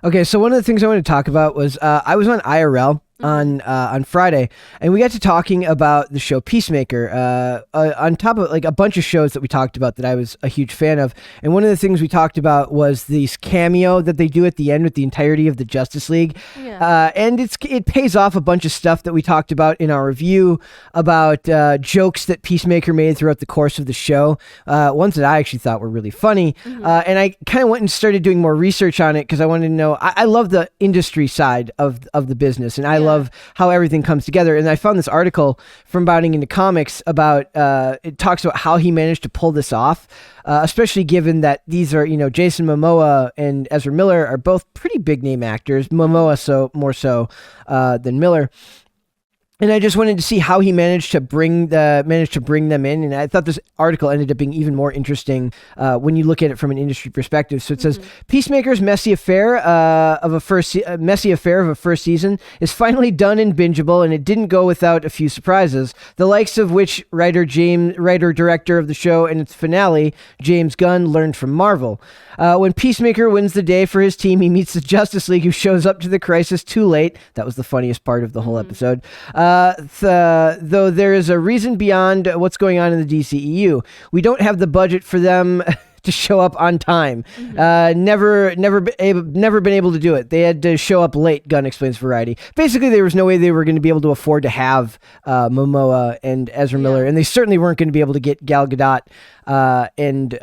Okay, so one of the things I wanted to talk about was I was on IRL on Friday, and we got to talking about the show Peacemaker. On top of like a bunch of shows that we talked about that I was a huge fan of, and one of the things we talked about was this cameo that they do at the end with the entirety of the Justice League, and it pays off a bunch of stuff that we talked about in our review about jokes that Peacemaker made throughout the course of the show, ones that I actually thought were really funny, and I kind of went and started doing more research on it because I wanted to know. I love the industry side of the business, and I love how everything comes together. And I found this article from Bounding into Comics about it talks about how he managed to pull this off, especially given that these are, Jason Momoa and Ezra Miller are both pretty big name actors. Momoa more so than Miller. And I just wanted to see how he managed to bring them in, and I thought this article ended up being even more interesting when you look at it from an industry perspective. So it says Peacemaker's messy affair of a first season is finally done and bingeable, and it didn't go without a few surprises, the likes of which writer-director of the show and its finale, James Gunn, learned from Marvel. When Peacemaker wins the day for his team, he meets the Justice League, who shows up to the crisis too late. That was the funniest part of the whole episode. Though there is a reason beyond what's going on in the DCEU. We don't have the budget for them to show up on time. Never been able to do it. They had to show up late, Gunn explains Variety. Basically, there was no way they were going to be able to afford to have Momoa and Ezra Miller, and they certainly weren't going to be able to get Gal Gadot and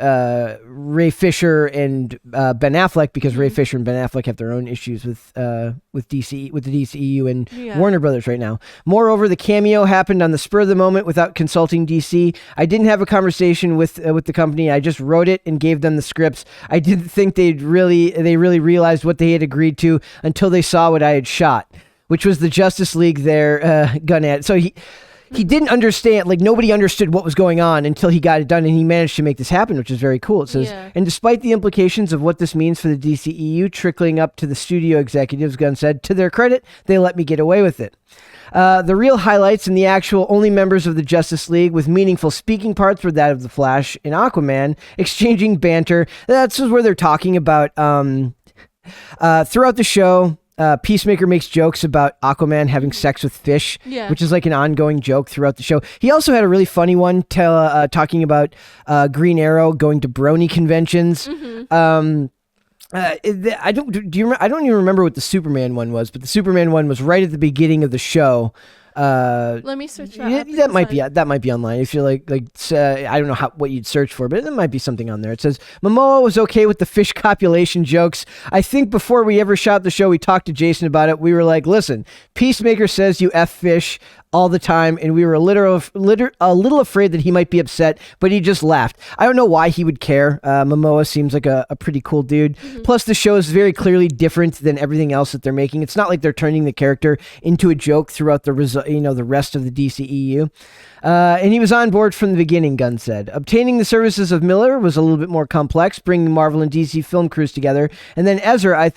Ray Fisher and Ben Affleck, because Ray Fisher and Ben Affleck have their own issues with the DCEU and Warner Brothers right now. Moreover, the cameo happened on the spur of the moment without consulting DC. I didn't have a conversation with the company. I just wrote it and gave them the scripts. I didn't think they really realized what they had agreed to until they saw what I had shot, which was the Justice League there, Gunn had. So he didn't understand, like nobody understood what was going on until he got it done, and he managed to make this happen, which is very cool. It says, and despite the implications of what this means for the DCEU trickling up to the studio executives, Gunn said, to their credit, they let me get away with it. The real highlights and the actual only members of the Justice League with meaningful speaking parts were that of the Flash and Aquaman exchanging banter. That's where they're talking about throughout the show. Peacemaker makes jokes about Aquaman having sex with fish, which is like an ongoing joke throughout the show. He also had a really funny one talking about Green Arrow going to brony conventions. I don't even remember what the Superman one was, but the Superman one was right at the beginning of the show. Let me search that. That might be online. If you're like I don't know what you'd search for, but there might be something on there. It says Momoa was okay with the fish copulation jokes. I think before we ever shot the show, we talked to Jason about it. We were like, listen, Peacemaker says you F fish all the time, and we were a little afraid that he might be upset, but he just laughed. I don't know why he would care. Momoa seems like a pretty cool dude. Plus, the show is very clearly different than everything else that they're making. It's not like they're turning the character into a joke throughout the rest of the DCEU. And he was on board from the beginning, Gunn said. Obtaining the services of Miller was a little bit more complex, bringing Marvel and DC film crews together. And then Ezra, I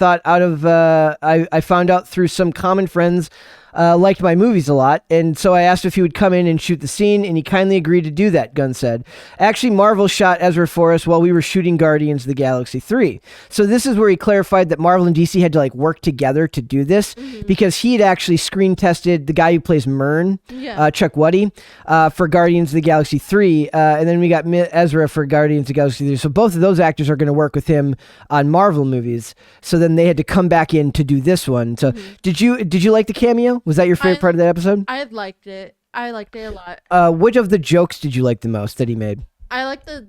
found out through some common friends, liked my movies a lot, and so I asked if he would come in and shoot the scene, and he kindly agreed to do that, Gunn said. Actually, Marvel shot Ezra for us while we were shooting Guardians of the Galaxy 3. So this is where he clarified that Marvel and DC had to work together to do this, because he had actually screen tested the guy who plays Myrn, Chuck Wuddy, for Guardians of the Galaxy 3, and then we got Ezra for Guardians of the Galaxy 3. So both of those actors are going to work with him on Marvel movies. So then they had to come back in to do this one. So did you like the cameo? Was that your favorite part of that episode? I liked it. I liked it a lot. Which of the jokes did you like the most that he made? I like the,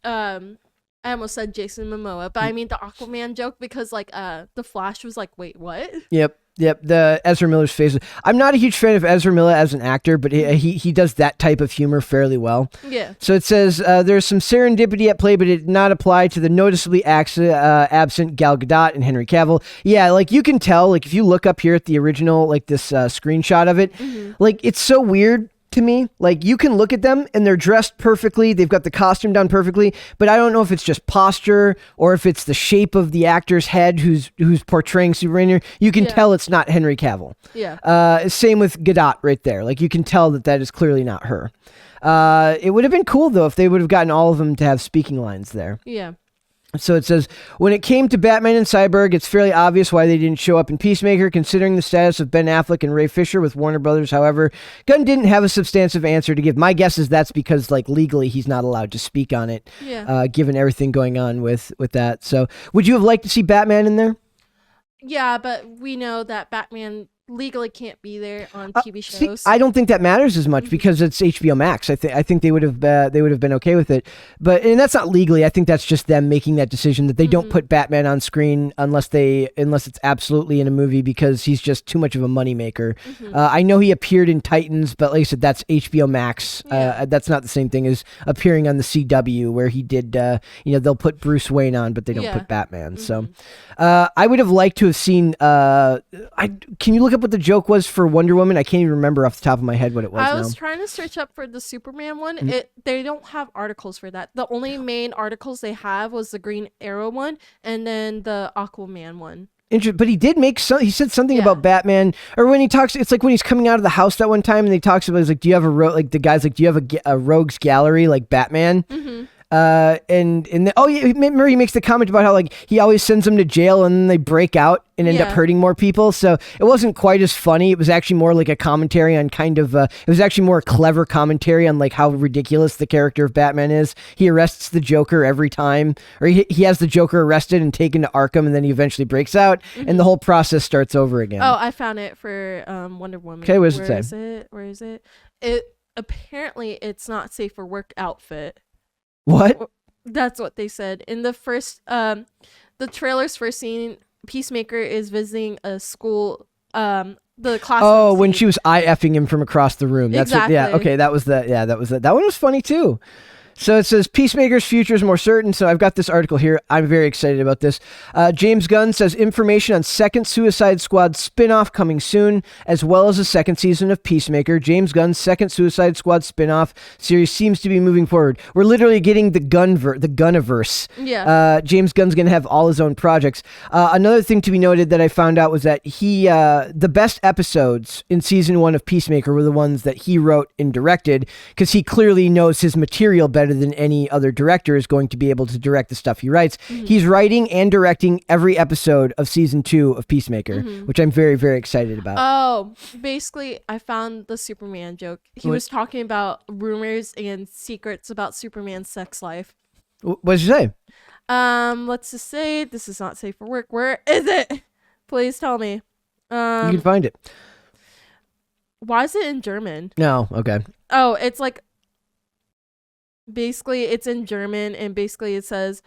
I almost said Jason Momoa, but I mean the Aquaman joke, because the Flash was like, wait, what? Yep. The Ezra Miller's face. I'm not a huge fan of Ezra Miller as an actor, but he does that type of humor fairly well. Yeah. So it says, there's some serendipity at play, but it did not apply to the noticeably absent Gal Gadot and Henry Cavill. Yeah, you can tell, if you look up here at the original, this screenshot of it, it's so weird to me. You can look at them and they're dressed perfectly. They've got the costume done perfectly, but I don't know if it's just posture or if it's the shape of the actor's head who's portraying Superman here. You can tell it's not Henry Cavill. Yeah. Same with Gadot right there. You can tell that is clearly not her. It would have been cool though if they would have gotten all of them to have speaking lines there. Yeah. So it says, when it came to Batman and Cyborg, it's fairly obvious why they didn't show up in Peacemaker, considering the status of Ben Affleck and Ray Fisher with Warner Brothers. However, Gunn didn't have a substantive answer to give. My guess is that's because, like, legally he's not allowed to speak on it, given everything going on with that. So would you have liked to see Batman in there? Yeah, but we know that Batman legally can't be there on TV shows. See, I don't think that matters as much because it's HBO Max. I think they would have been okay with it, and that's not legally. I think that's just them making that decision that they don't put Batman on screen unless it's absolutely in a movie because he's just too much of a moneymaker. I know he appeared in Titans, but like I said, that's HBO Max. That's not the same thing as appearing on the CW where he did. They'll put Bruce Wayne on, but they don't put Batman. So I would have liked to have seen. Can you look up what the joke was for Wonder Woman? I can't even remember off the top of my head what it was. I was trying to search up for the Superman one. They don't have articles for that. The only main articles they have was the Green Arrow one and then the Aquaman one. But he did make he said something about Batman, or when he talks, it's like when he's coming out of the house that one time and he talks about, he's like, do you have the guy's like, do you have a rogues gallery like Batman? Remember he makes the comment about how like he always sends them to jail and then they break out and end up hurting more people. So it wasn't quite as funny. It was actually more like a commentary on it was actually more a clever commentary on like how ridiculous the character of Batman is. He arrests the Joker every time, or he has the Joker arrested and taken to Arkham, and then he eventually breaks out and the whole process starts over again. Oh, I found it for Wonder Woman. Okay, what does it say? Where is it? It apparently it's not safe for work outfit. What? That's what they said in the first the trailer's first scene. Peacemaker is visiting a school, the classroom. Oh, when she was eye-effing him from across the room. That's exactly. Okay, that was that. Yeah, that was that. That one was funny too. So it says Peacemaker's future is more certain. So I've got this article here. I'm very excited about this. James Gunn says information on second Suicide Squad spinoff coming soon, as well as a second season of Peacemaker. James Gunn's second Suicide Squad spinoff series seems to be moving forward. We're literally getting the Gunniverse. Yeah. James Gunn's going to have all his own projects. Another thing to be noted that I found out was that the best episodes in season 1 of Peacemaker were the ones that he wrote and directed, because he clearly knows his material better than any other director is going to be able to direct the stuff he writes. He's writing and directing every episode of season 2 of Peacemaker, which I'm very, very excited about. Oh, basically, I found the Superman joke. He was talking about rumors and secrets about Superman's sex life. What did you say? Let's just say this is not safe for work. Where is it? Please tell me. You can find it. Why is it in German? No, okay. Oh, it's like basically it's in German, and basically it says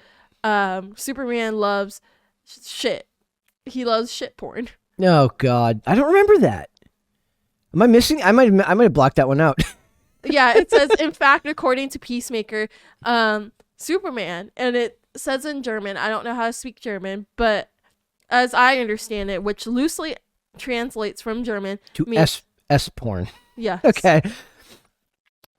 Superman loves shit. He loves shit porn. Oh God, I don't remember that. Am I missing? I might have blocked that one out. Yeah, it says, in fact, according to Peacemaker, Superman, and it says in German. I don't know how to speak German, but as I understand it, which loosely translates from German to S porn. Yeah. Okay.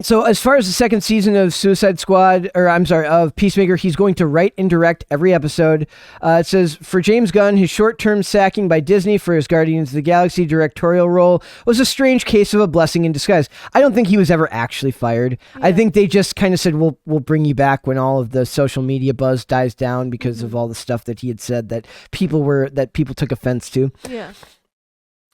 So as far as the second season of of Peacemaker, he's going to write and direct every episode. It says, for James Gunn, his short-term sacking by Disney for his Guardians of the Galaxy directorial role was a strange case of a blessing in disguise. I don't think he was ever actually fired. Yeah. I think they just kind of said, we'll bring you back when all of the social media buzz dies down because of all the stuff that he had said that people took offense to. Yeah.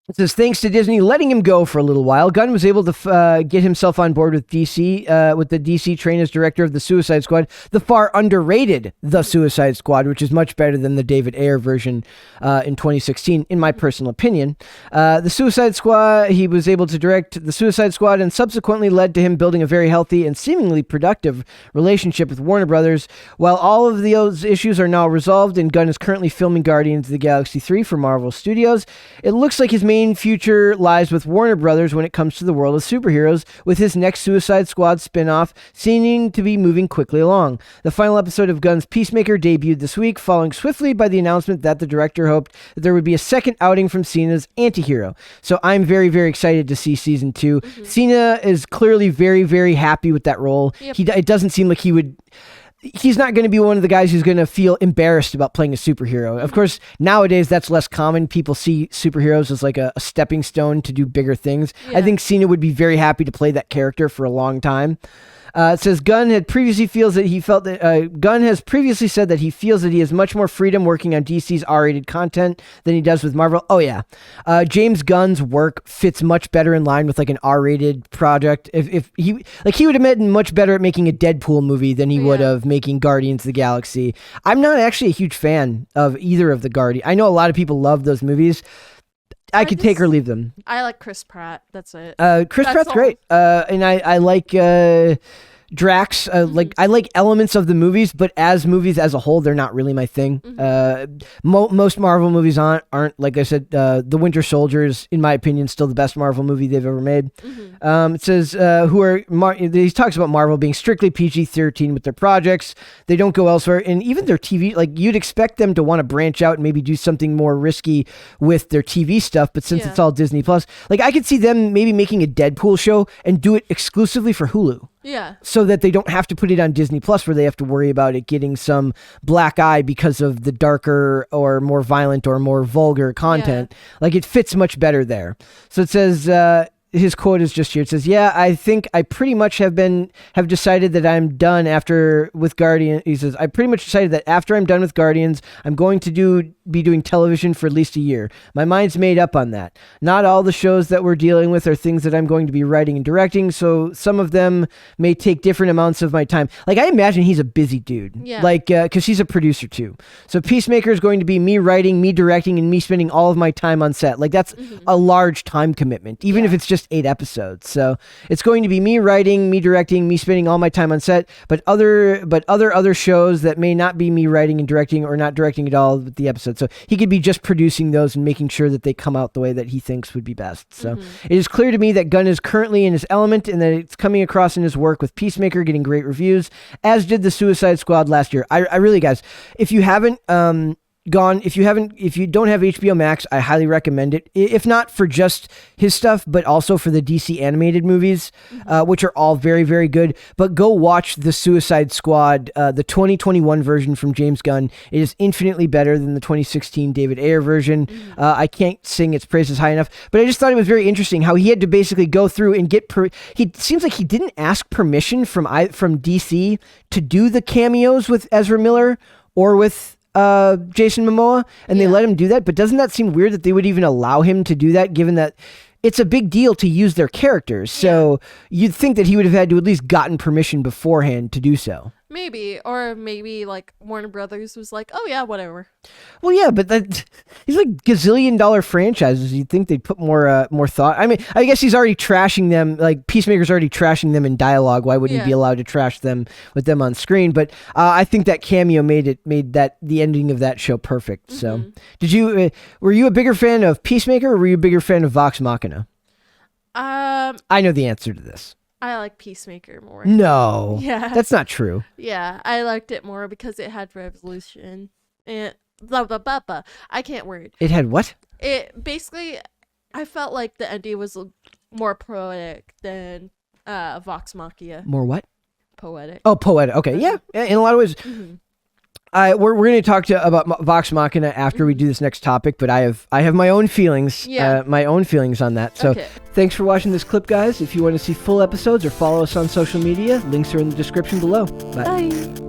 It says, thanks to Disney letting him go for a little while, Gunn was able to get himself on board with DC, with the DC train as director of the Suicide Squad, the far underrated The Suicide Squad, which is much better than the David Ayer version in 2016, in my personal opinion. The Suicide Squad, he was able to direct The Suicide Squad, and subsequently led to him building a very healthy and seemingly productive relationship with Warner Brothers. While all of those issues are now resolved and Gunn is currently filming Guardians of the Galaxy 3 for Marvel Studios, it looks like his main future lies with Warner Brothers when it comes to the world of superheroes, with his next Suicide Squad spin-off seeming to be moving quickly along. The final episode of Gunn's Peacemaker debuted this week, following swiftly by the announcement that the director hoped that there would be a second outing from Cena's anti-hero. So I'm very, very excited to see season 2. Cena is clearly very, very happy with that role. Yep. It doesn't seem like he would... he's not going to be one of the guys who's going to feel embarrassed about playing a superhero. Of course, nowadays that's less common. People see superheroes as like a stepping stone to do bigger things. I think Cena would be very happy to play that character for a long time. It says Gunn has previously said that he feels that he has much more freedom working on DC's R-rated content than he does with Marvel. Oh yeah, James Gunn's work fits much better in line with like an R-rated project. If he would have been much better at making a Deadpool movie than he would of making Guardians of the Galaxy. I'm not actually a huge fan of either of the Guardians. I know a lot of people love those movies. I could take or leave them. I like Chris Pratt. That's it. Chris Pratt's great. And I like Drax. Like I like elements of the movies, but as movies as a whole, they're not really my thing. Most Marvel movies aren't like I said. The Winter Soldier is, in my opinion, still the best Marvel movie they've ever made. It says he talks about Marvel being strictly PG-13 with their projects. They don't go elsewhere, and even their TV. Like you'd expect them to want to branch out and maybe do something more risky with their TV stuff, but since it's all Disney Plus, like I could see them maybe making a Deadpool show and do it exclusively for Hulu. Yeah. So that they don't have to put it on Disney Plus where they have to worry about it getting some black eye because of the darker or more violent or more vulgar content. Like it fits much better there. So it says, his quote is just here. It says, "Yeah, I think I pretty much have decided that I'm done with Guardians." He says, "I pretty much decided that after I'm done with Guardians, I'm going to be doing television for at least a year. My mind's made up on that. Not all the shows that we're dealing with are things that I'm going to be writing and directing, so some of them may take different amounts of my time." Like I imagine he's a busy dude. Yeah. Like because he's a producer too. So Peacemaker is going to be me writing, me directing, and me spending all of my time on set. Like that's a large time commitment, even if it's just 8 episodes. So it's going to be me writing, me directing, me spending all my time on set, but other shows that may not be me writing and directing or not directing at all with the episodes. So he could be just producing those and making sure that they come out the way that he thinks would be best. So it is clear to me that Gunn is currently in his element and that it's coming across in his work with Peacemaker getting great reviews, as did the Suicide Squad last year. I really, guys, if you haven't if you don't have HBO Max, I highly recommend it. If not for just his stuff, but also for the DC animated movies, which are all very, very good. But go watch the Suicide Squad, the 2021 version from James Gunn. It is infinitely better than the 2016 David Ayer version. I can't sing its praises high enough, but I just thought it was very interesting how he had to basically go through and get. He seems like he didn't ask permission from DC to do the cameos with Ezra Miller or with Jason Momoa, and they let him do that. But doesn't that seem weird that they would even allow him to do that, given that it's a big deal to use their characters? So you'd think that he would have had to at least gotten permission beforehand to do so. Maybe, or maybe like Warner Brothers was like, "Oh yeah, whatever." Well, yeah, but he's like $gazillion franchises. You'd think they'd put more thought. I mean, I guess he's already trashing them. Like Peacemaker's already trashing them in dialogue. Why wouldn't he be allowed to trash them with them on screen? But I think that cameo made the ending of that show perfect. So, were you a bigger fan of Peacemaker or were you a bigger fan of Vox Machina? I know the answer to this. I like Peacemaker more. No. Yeah. That's not true. Yeah, I liked it more because it had resolution and blah blah blah blah. I can't word. It had what? It basically, I felt like the ending was more poetic than Vox Machina. More what? Poetic. Oh, poetic. Okay, yeah. In a lot of ways. We're going to talk about Vox Machina after we do this next topic, but I have my own feelings, my own feelings on that. So thanks for watching this clip, guys. If you want to see full episodes or follow us on social media, links are in the description below. Bye.